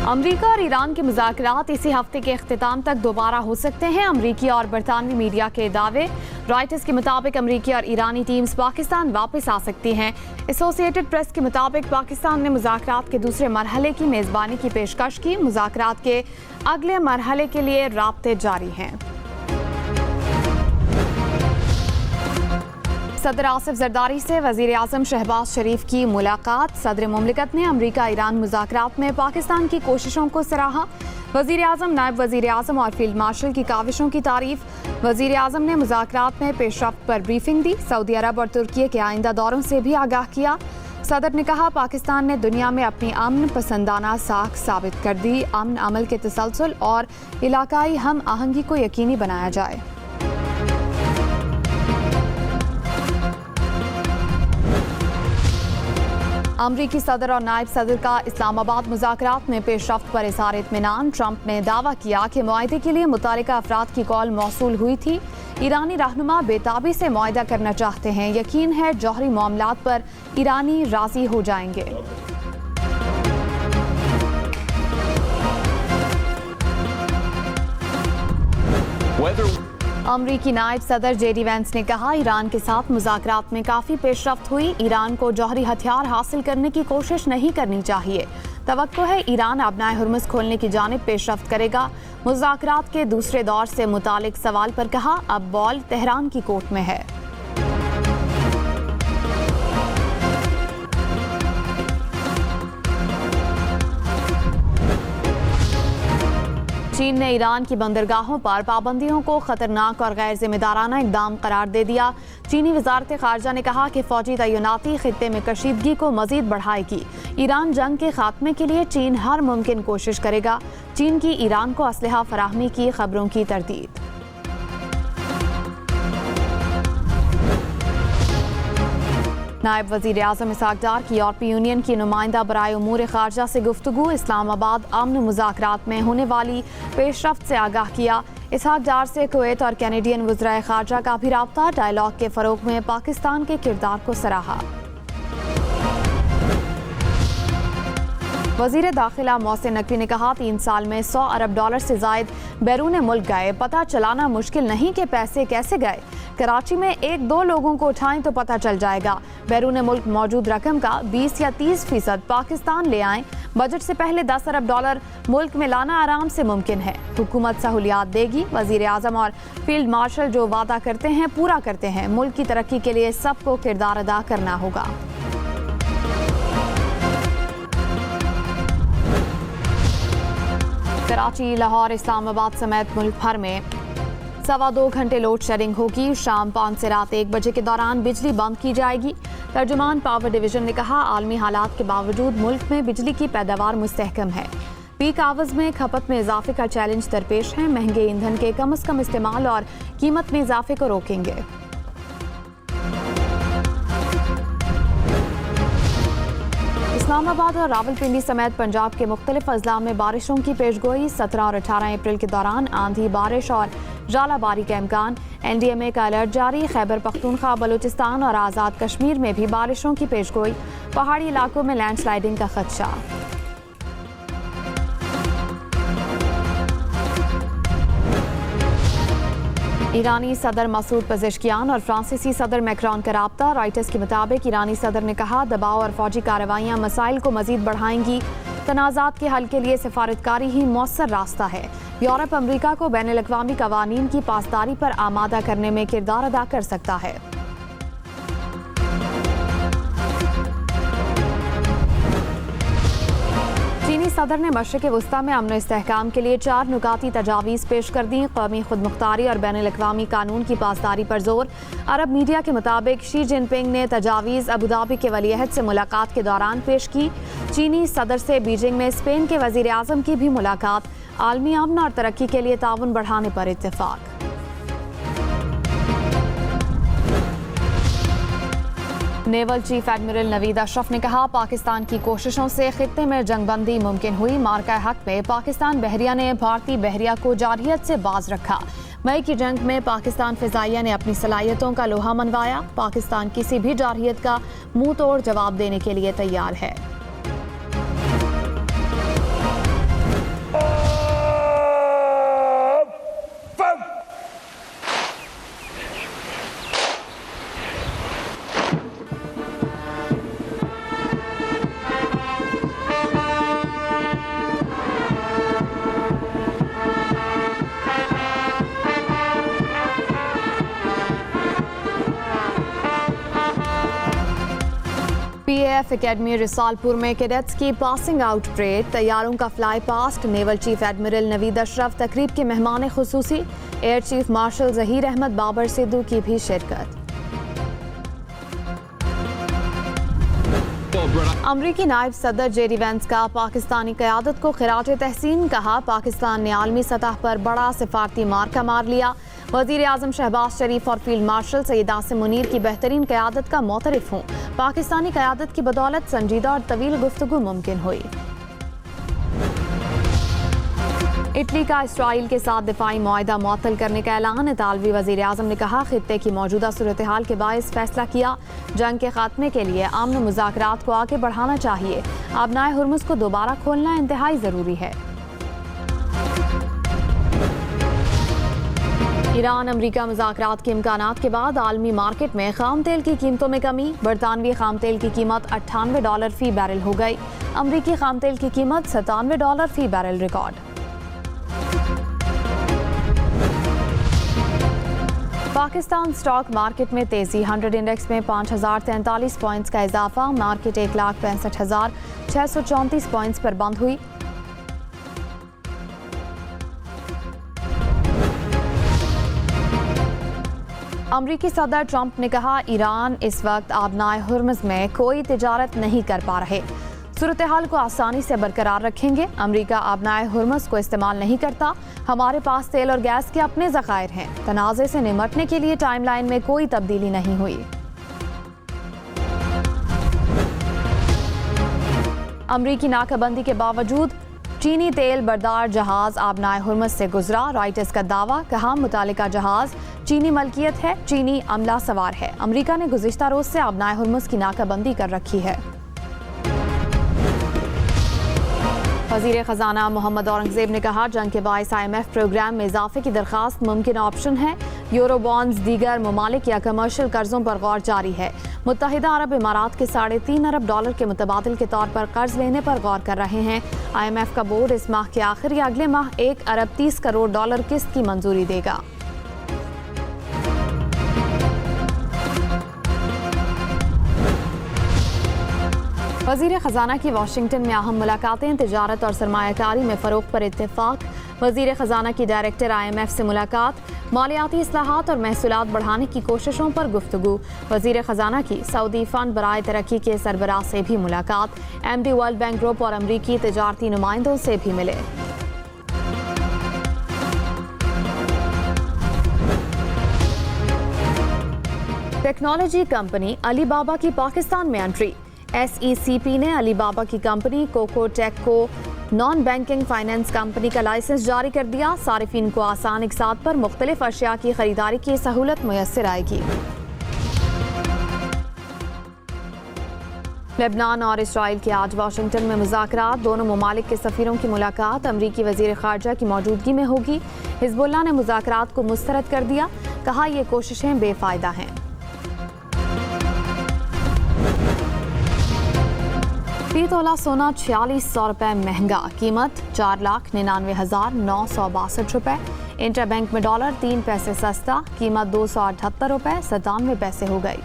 अमरीका और ईरान के मुज़ाकरात इसी हफ्ते के अख्तिताम तक दोबारा हो सकते हैं। अमरीकी और बरतानवी मीडिया के दावे। रॉयटर्स के मुताबिक अमरीकी और ईरानी टीम्स पाकिस्तान वापस आ सकती हैं। एसोसिएटेड प्रेस के मुताबिक पाकिस्तान ने मुज़ाकरात के दूसरे मरहले की मेज़बानी की पेशकश की। मुज़ाकरात के अगले मरहले के लिए राब्ते जारी हैं। सदर आसिफ जरदारी से वज़ीर आज़म शहबाज शरीफ की मुलाकात। सदर मुमलिकत ने अमरीका ईरान मुज़ाकरात में पाकिस्तान की कोशिशों को सराहा। वज़ीर आज़म, नायब वज़ीर आज़म और फील्ड मार्शल की काविशों की तारीफ। वज़ीर आज़म ने मुज़ाकरात में पेशरफ्त पर ब्रीफिंग दी। सऊदी अरब और तुर्की के आइंदा दौरों से भी आगाह किया। सदर ने कहा, पाकिस्तान ने दुनिया में अपनी अमन पसंदाना साख साबित कर दी। अमन अमल के तसलसल और इलाकाई हम आहंगी को यकीनी बनाया जाए। अमरीकी सदर और नायब सदर का इस्लामाबाद मुज़ाकरात में पेशरफ्त पर इज़हार इत्मीनान। ट्रंप ने दावा किया कि मुआहदे के लिए मुतालिका अफराद की कॉल मौसूल हुई थी। ईरानी रहनुमा बेताबी से मुआहदा करना चाहते हैं। यकीन है जौहरी मामलात पर ईरानी राजी हो जाएंगे। अमरीकी नायब सदर जेडी वैंस ने कहा, ईरान के साथ मुज़ाकरात में काफ़ी पेशरफ्त हुई। ईरान को जौहरी हथियार हासिल करने की कोशिश नहीं करनी चाहिए। तवक्को है ईरान अबनाए हुर्मुज़ खोलने की जानिब पेशरफ्त करेगा। मुज़ाकरात के दूसरे दौर से मुतालिक सवाल पर कहा, अब बॉल तेहरान की कोर्ट में है। चीन ने ईरान की बंदरगाहों पर पाबंदियों को खतरनाक और गैर जिम्मेदाराना इकदाम करार दे दिया। चीनी वजारत खारजा ने कहा कि फौजी तैनाती खित्ते में कशीदगी को मजीद बढ़ाएगी। ईरान जंग के खात्मे के लिए चीन हर मुमकिन कोशिश करेगा। चीन की ईरान को असलहा फराहमी की खबरों की तरदीद। नायब वज़ीर आज़म इसहाक डार की यूरोपीय यूनियन की नुमाइंदा बराए उमूर खारजा से गुफ्तगू। इस्लामाबाद अमन मुज़ाकरात में होने वाली पेशरफ्त से आगाह किया। इसहाक डार से कुवैत और कैनेडियन वज़राए खारजा का भी राब्ता। डायलॉग के फ़रोग़ में पाकिस्तान के किरदार को सराहा। वज़ीर दाखिला मोहसिन नकवी ने कहा, 3 साल में $100 अरब से ज़ायद बैरून मुल्क गए। पता चलाना मुश्किल नहीं कि पैसे कैसे गए। कराची में 1-2 लोगों को उठाएं तो पता चल जाएगा। बैरून मुल्क मौजूद रकम का 20 या 30% पाकिस्तान ले आएं। बजट से पहले $10 अरब मुल्क में लाना आराम से मुमकिन है। हुकूमत सहूलियात देगी। वज़ीर आज़म और फील्ड मार्शल जो वादा करते हैं पूरा करते हैं। मुल्क की तरक्की के लिए सबको किरदार अदा करना होगा। कराची, लाहौर, इस्लामाबाद समेत मुल्क भर में 2.25 घंटे लोड शेडिंग होगी। शाम 5 से रात 1 बजे के दौरान बिजली बंद की जाएगी। तर्जुमान पावर डिवीजन ने कहा, आलमी हालात के बावजूद मुल्क में बिजली की पैदावार मुस्तहकम है। पीक आवर्स में खपत में इजाफे का चैलेंज दरपेश है। महंगे ईंधन के कम से कम इस्तेमाल और कीमत में इजाफे को रोकेंगे। इस्लामाबाद और रावलपिंडी समेत पंजाब के मुख्तलिफ अजला में बारिशों की पेशगोई। 17 और 18 अप्रैल के दौरान आंधी, बारिश और जालाबारी का इम्कान। NDMA का अलर्ट जारी। खैबर पख्तूनख्वा, बलूचिस्तान और आज़ाद कश्मीर में भी बारिशों की पेशगोई। पहाड़ी इलाकों में लैंडस्लाइडिंग का खदशा। ईरानी सदर मसूद पेज़ेश्कियान और फ्रांसीसी सदर मैक्रोन का राब्ता। रॉयटर्स के मुताबिक ईरानी सदर ने कहा, दबाव और फौजी कार्रवाइयाँ मसाइल को मजीद बढ़ाएंगी। तनाज़ात के हल के लिए सिफारतकारी ही मौसर रास्ता है। यूरोप अमरीका को बैनुल-अक़वामी कवानीन की पासदारी पर आमादा करने में किरदार अदा कर सकता है। चीनी सदर ने मशरिक़ वस्ता में अमन इस्तेहकाम के लिए 4 नुकाती तजावीज़ पेश कर दी। कौमी खुदमुख्तारी और बैनुल-अक़वामी कानून की पासदारी पर जोर। अरब मीडिया के मुताबिक शी जिनपिंग ने तजावीज़ अबूधाबी के वलीअहद से मुलाकात के दौरान पेश की। चीनी सदर से बीजिंग में स्पेन के वज़ीर आज़म की भी मुलाकात। आलमी अमन और तरक्की के लिए ताउन बढ़ाने पर इत्तेफाक। Naval chief admiral Naveed Ashraf ने कहा, पाकिस्तान की कोशिशों से खित्ते में जंगबंदी मुमकिन हुई। मार्का हक में पाकिस्तान बहरिया ने भारतीय बहरिया को जारहियत से बाज रखा। मई की जंग में पाकिस्तान फिजाइया ने अपनी सलाहियतों का लोहा मनवाया। पाकिस्तान किसी भी जारहियत का मुंह तोड़ जवाब देने के लिए तैयार है। CAF एकेडमी रिसालपुर में कैडेट्स की पासिंग आउट परेड, तैयारों का fly past, naval chief admiral Naveed Ashraf तकरीब के मेहमान खुसूसी, air chief marshal Zaheer Ahmed Babar Sidhu की भी शिरकत। अमरीकी नायब सदर जेडी वेंस का पाकिस्तानी क़यादत को खिराज तहसीन, कहा पाकिस्तान ने आलमी सतह पर बड़ा सिफारती मार्का मार लिया। वज़ीर आज़म शहबाज शरीफ और फील्ड मार्शल सैयद आसिम मुनीर की बेहतरीन क़यादत का मोतरफ हूँ। पाकिस्तानी क़यादत की बदौलत संजीदा और तवील गुफ्तगू मुमकिन हुई। इटली का इसराइल के साथ दिफाई मुआहदा मुअत्तल करने का ऐलान। इतालवी वज़ीर आज़म ने कहा खित्ते की मौजूदा सूरत हाल के बायस फैसला किया, जंग के खात्मे के लिए अमन मुज़ाकरात को आगे बढ़ाना चाहिए। आबनाए हुर्मुज़ को दोबारा खोलना इंतहाई ज़रूरी है। ईरान अमरीका मुज़ाकरात के इम्कानात के बाद आलमी मार्केट में खाम तेल की कीमतों में कमी। बरतानवी खाम तेल की कीमत $98 फी बैरल हो गई। अमरीकी खाम तेल की कीमत $97 फी barrel record. Pakistan stock market में तेजी, 100 इंडेक्स में 5043 पॉइंट्स का इजाफा। मार्केट 1,65,634 पॉइंट्स पर बंद हुई। अमरीकी सदर ट्रंप ने कहा ईरान इस वक्त आबनाए हुर्मुज़ में कोई तिजारत नहीं कर पा रहे, सूरत हाल को आसानी से बरकरार रखेंगे। अमरीका आबनाए हुर्मुज़ को इस्तेमाल नहीं करता, हमारे पास तेल और गैस के अपने ज़खायर हैं। तनाज़े से निमटने के लिए टाइमलाइन में कोई तब्दीली नहीं हुई। अमरीकी नाकाबंदी के बावजूद चीनी तेल बरदार जहाज आबनाए हुर्मुज़ से गुजरा। रॉयटर्स का दावा, कहा मुतालिका जहाज चीनी मलकियत है, चीनी अमला सवार है। अमरीका ने गुज़िश्ता रोज से आबनाए हुर्मुज़ की नाकाबंदी कर रखी है। वज़ीर ख़जाना मोहम्मद औरंगज़ेब ने कहा जंग के बायस IMF प्रोग्राम में इजाफे की दरख्वास्त मुमकिन ऑप्शन है। यूरो बॉन्ड्स, दीगर ममालिक या कमर्शियल कर्जों पर गौर जारी है। मुत्तहिदा अरब इमारात के $3.5 अरब के मुतबादिल के तौर पर कर्ज लेने पर गौर कर रहे हैं। IMF का बोर्ड इस माह के आखिर या अगले माह $1.30 अरब किस्त की मंजूरी देगा। वज़ीर ख़जाना की वाशिंगटन में अहम मुलाकातें, तिजारत और सरमायाकारी में फ़रोग़ पर इत्तेफाक। वज़ीर ख़जाना की डायरेक्टर IMF से मुलाकात, मालियाती इस्लाहात और महसूलात बढ़ाने की कोशिशों पर गुफ्तगू। वज़ीर ख़जाना की सऊदी फ़ंड बराए तरक्की के सरबराह से भी मुलाकात। MD वर्ल्ड बैंक ग्रुप और अमरीकी तिजारती नुमाइंदों से भी मिले। टेक्नोलॉजी कंपनी अलीबाबा की पाकिस्तान में एंट्री। SECP ने अलीबाबा की कंपनी कोकोटेक को नॉन बैंकिंग फाइनेंस कंपनी का लाइसेंस जारी कर दिया। सारिफीन को आसान इकसात पर मुख्तलिफ अशिया की खरीदारी की सहूलत मुयस्सर आएगी। लेबनान और इसराइल की आज वाशिंगटन में मुज़ाकरात, दोनों ममालिक के सफ़ीरों की मुलाकात अमरीकी वज़ीर ख़ारजा की मौजूदगी में होगी। हिज़्बुल्लाह ने मुज़ाकरात को मुस्तरद कर दिया, कहा ये कोशिशें बेफ़ायदा हैं। फी तोला सोना 4600 रुपये महंगा, कीमत 4,99,962 रुपये। इंटरबैंक में डॉलर 3 पैसे सस्ता, कीमत $278.97 हो गई।